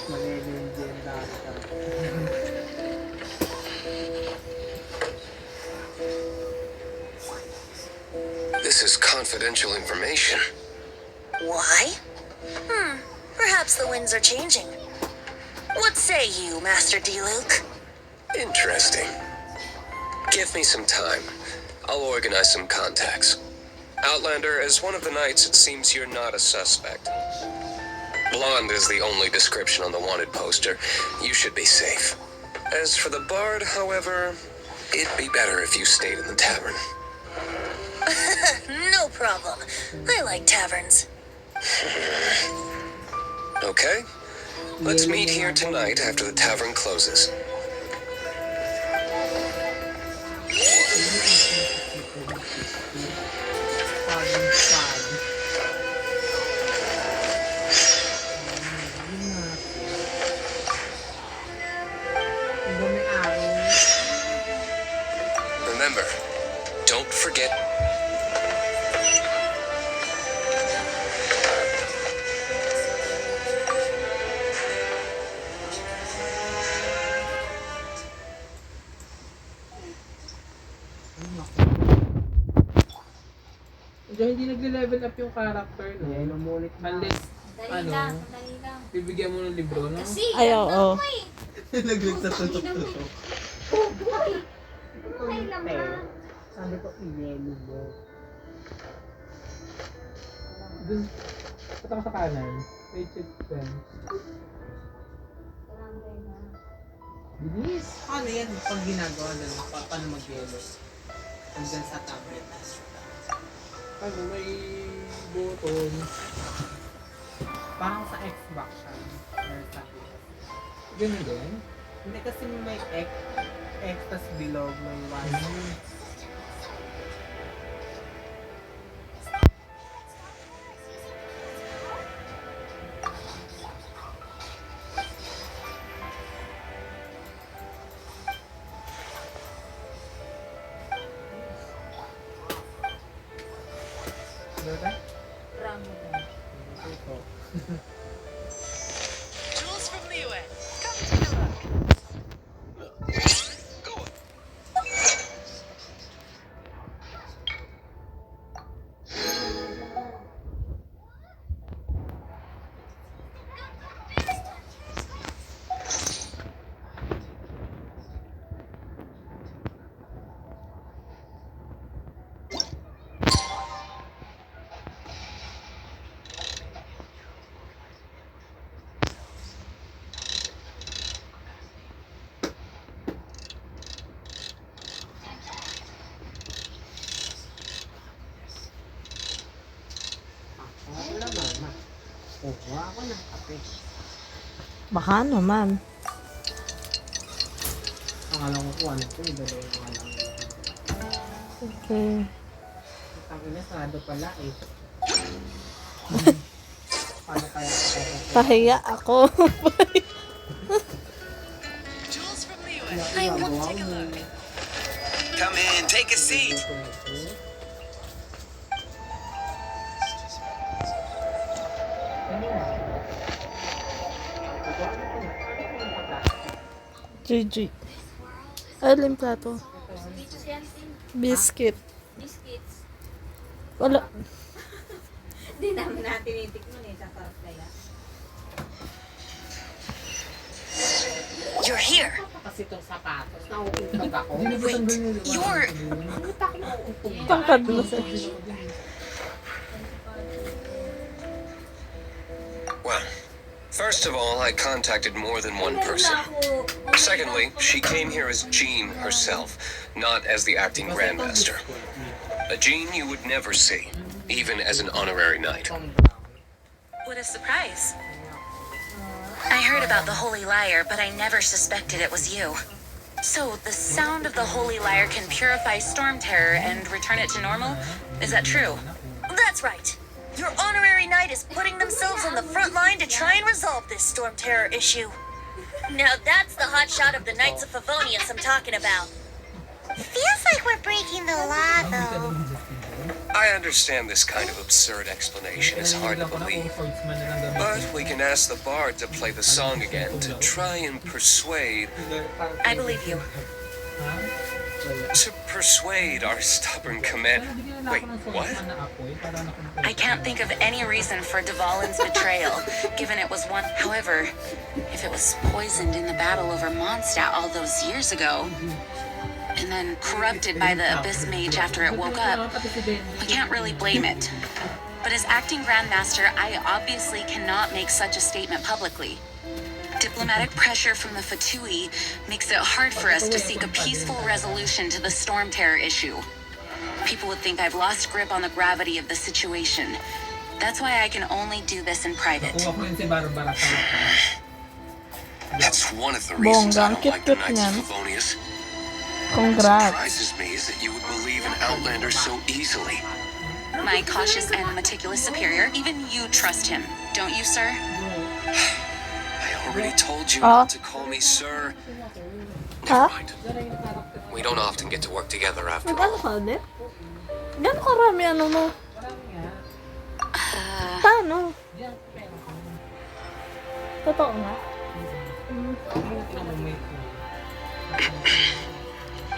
This is confidential information. Why? Perhaps the winds are changing. What say you, Master D-Luke? Interesting. Give me some time. I'll organize some contacts. Outlander, as one of the knights, it seems you're not a suspect. Blonde is the only description on the wanted poster. You should be safe. As for the bard, however, it'd be better if you stayed in the tavern. No problem. I like taverns. Okay. Let's meet here tonight after the tavern closes. Remember, don't forget. Medyo hindi nagle-level up yung character, no? Unless, bibigyan mo ng libro, no? Ay, oo. Naglag sa tutok-tutok. Sabi ko, i-yellow mo. Dun, pata ko sa kanan. Wait, check them. Bilis! Paano yan? Pag ginagawa na, paano mag-yellow? Hanggang sa tablet. Ano, may button. Parang sa Xbox siya. Or sa Ganun din? Hindi kasi may X tas below may Y. Tools from the US. Come take a look. Kuha ako ng kape. Baka naman. Ang alam ko kuha nito, dalawa yung alam ko. Okay. Ang ina, sarado pala eh. Paano kaya ako? Pahiya ako. Tools from the US. I want to take a look. Come in, take a seat. GG. Alin plato? Biscuit. Biscuits. Wala. Hindi namin natin itikman eh. Sasarap kaya. You're here. Kasi itong sapatos, nauuntog ako. Wait, you're... Tangkad mo sa... Well, first of all, I contacted more than one person. Secondly, she came here as Jean herself, not as the acting Grandmaster. A Jean you would never see, even as an honorary knight. What a surprise. I heard about the Holy Lyre, but I never suspected it was you. So, the sound of the Holy Lyre can purify Storm Terror and return it to normal? Is that true? That's right. Your honorary knight is putting themselves on the front line to try and resolve this Storm Terror issue. Now that's the hotshot of the Knights of Favonius I'm talking about. Feels like we're breaking the law though. I understand this kind of absurd explanation is hard to believe, but we can ask the bard to play the song again to try and persuade... I believe you. To persuade our stubborn commander... Wait, what? I can't think of any reason for Dvalin's betrayal, given it was one. However, if it was poisoned in the battle over Mondstadt all those years ago, and then corrupted by the Abyss Mage after it woke up, we can't really blame it. But as acting Grandmaster, I obviously cannot make such a statement publicly. Diplomatic pressure from the Fatui makes it hard for us to seek a peaceful resolution to the Storm Terror issue. People would think I've lost grip on the gravity of the situation. That's why I can only do this in private. That's one of the reasons I don't like the Bonggang Knights of cute-cute Favonius. What Congrats. surprises me is that you would believe in Outlander so easily. My cautious and meticulous superior, even you trust him, don't you, sir? I already told you Ah. not to call me sir. Ah? Never mind. We don't often get to work together after Nag-ano all. ka ulit? Gano'ng karami ano mo? Uh, Paano? Totoo nga.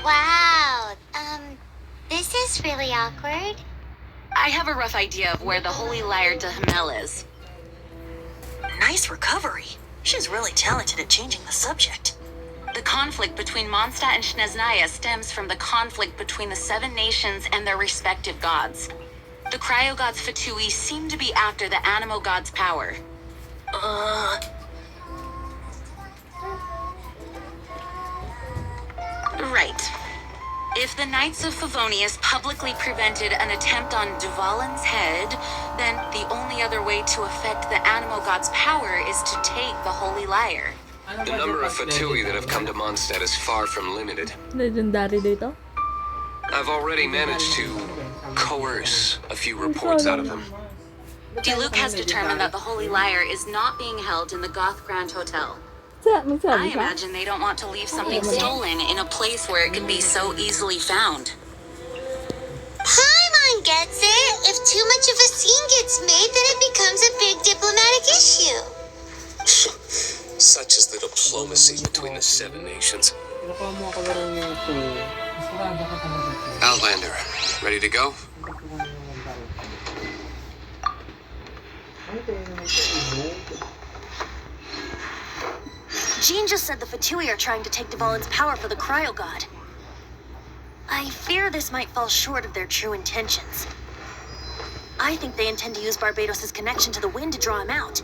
Wow, this is really awkward. I have a rough idea of where the Holy Lyre de Hamel is. Nice recovery. She's really talented at changing the subject. The conflict between Mondstadt and Snezhnaya stems from the conflict between the seven nations and their respective gods. The Cryo Gods Fatui seem to be after the Animo God's power. Right. If the Knights of Favonius publicly prevented an attempt on Dvalin's head, then the only other way to affect the Animo God's power is to take the Holy Lyre. The number of Fatui that have come to Mondstadt is far from limited. Legendary dito. I've already managed to coerce a few reports out of them. Diluc has determined that the Holy Lyre is not being held in the Goth Grand Hotel. I Magsabi ka? imagine they don't want to leave something stolen in a place where it can be so easily found. Paimon gets it. If too much of a scene gets made, then it becomes a big diplomatic issue. Such is the diplomacy between the seven nations. Outlander, ready to go? Jean just said the Fatui are trying to take Dvalin's power for the Cryo God. I fear this might fall short of their true intentions. I think they intend to use Barbados' connection to the wind to draw him out.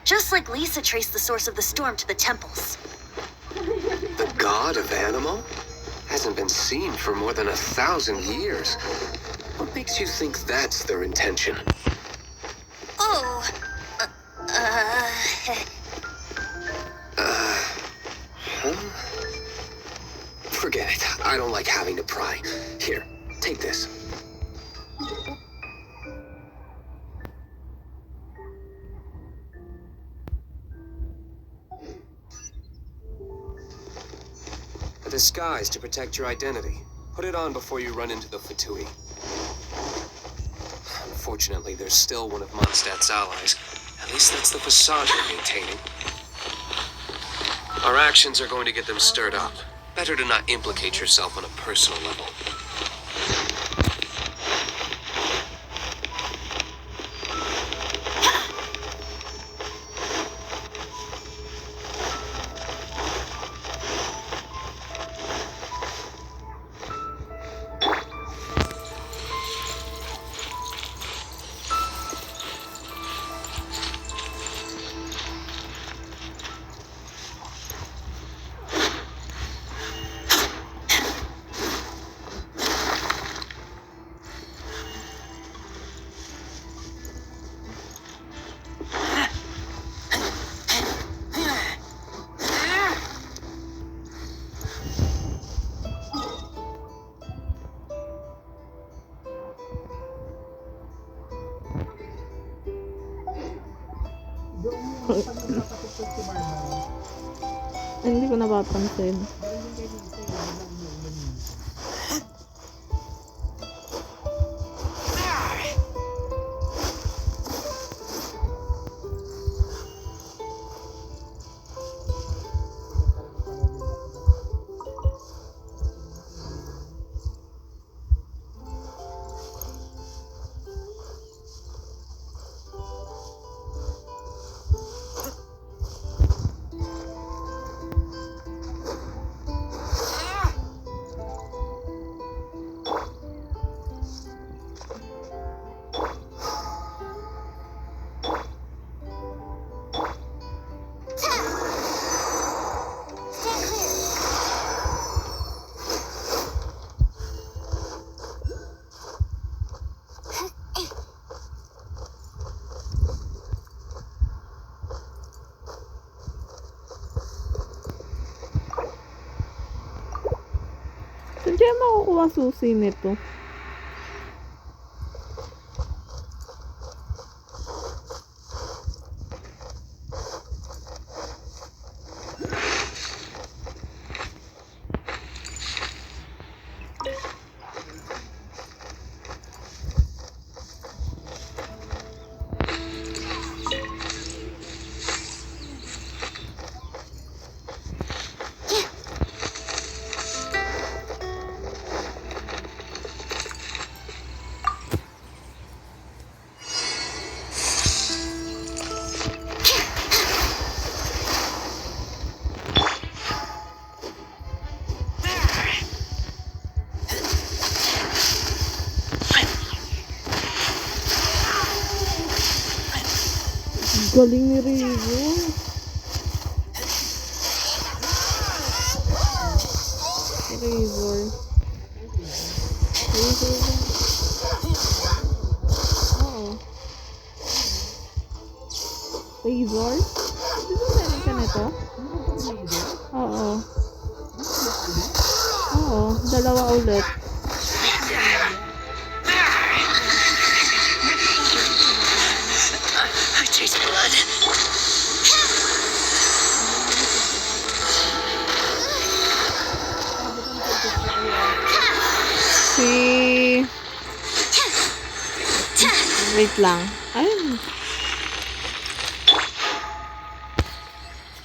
Just like Lisa traced the source of the storm to the temples. The god of Animo? Hasn't been seen for more than 1,000 years. What makes you think that's their intention? Oh. Forget it. I don't like having to pry. Here, take this. A disguise to protect your identity. Put it on before you run into the Fatui. Unfortunately, there's still one of Mondstadt's allies. At least that's the facade they're maintaining. Our actions are going to get them stirred up. Better to not implicate yourself on a personal level. Pag nakapasok si Barbara, Hindi ko napapansin. meron din kayo dito, biglang umuulan minsan. Saan kaya makukuha susi nito? Galing ni Rio. Razor. Razor. Oo. Razor? Di ba meron ka nito? Oo. Oo. Dalawa ulit. I taste blood. Si... Wait lang. Ayun.